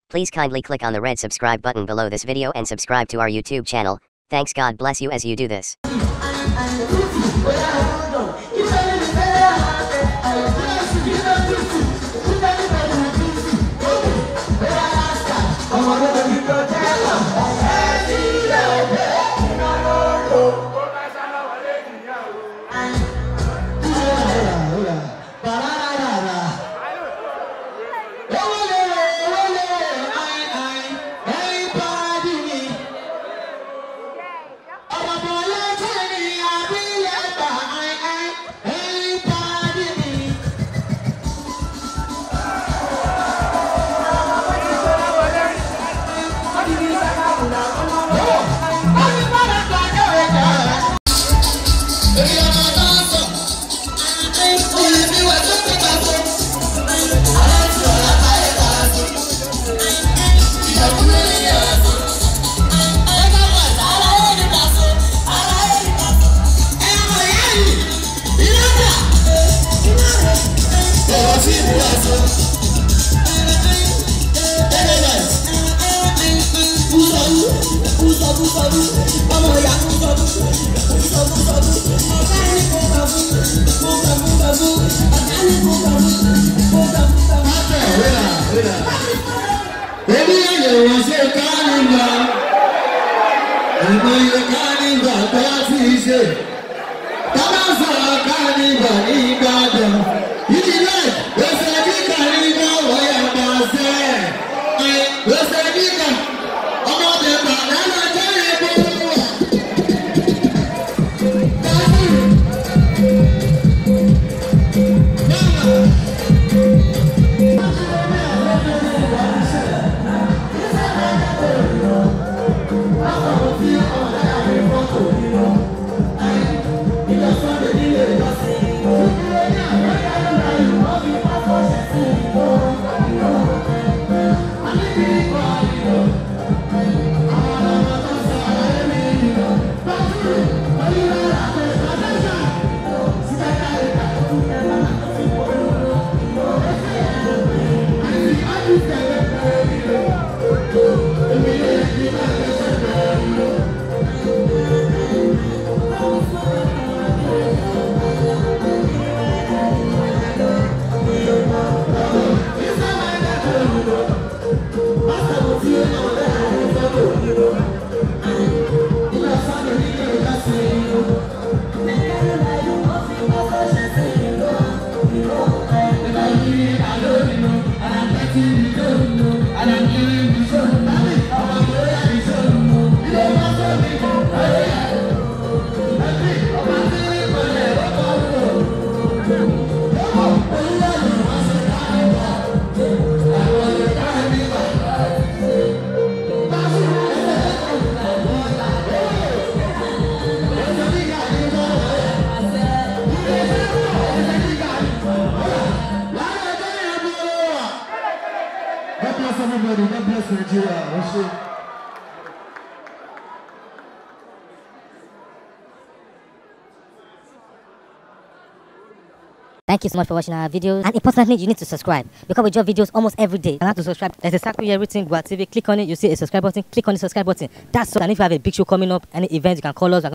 Please kindly click on the red subscribe button below this video and subscribe to our YouTube channel. Thanks, God bless you as you do this. Everybody, God bless Nigeria. Thank you so much for watching our videos, and importantly, you need to subscribe because we drop videos almost every day. And how to subscribe? There's a circle here written Gua TV. Click on it, you see a subscribe button. Click on the subscribe button. That's so. And if you have a big show coming up, any event, you can call us.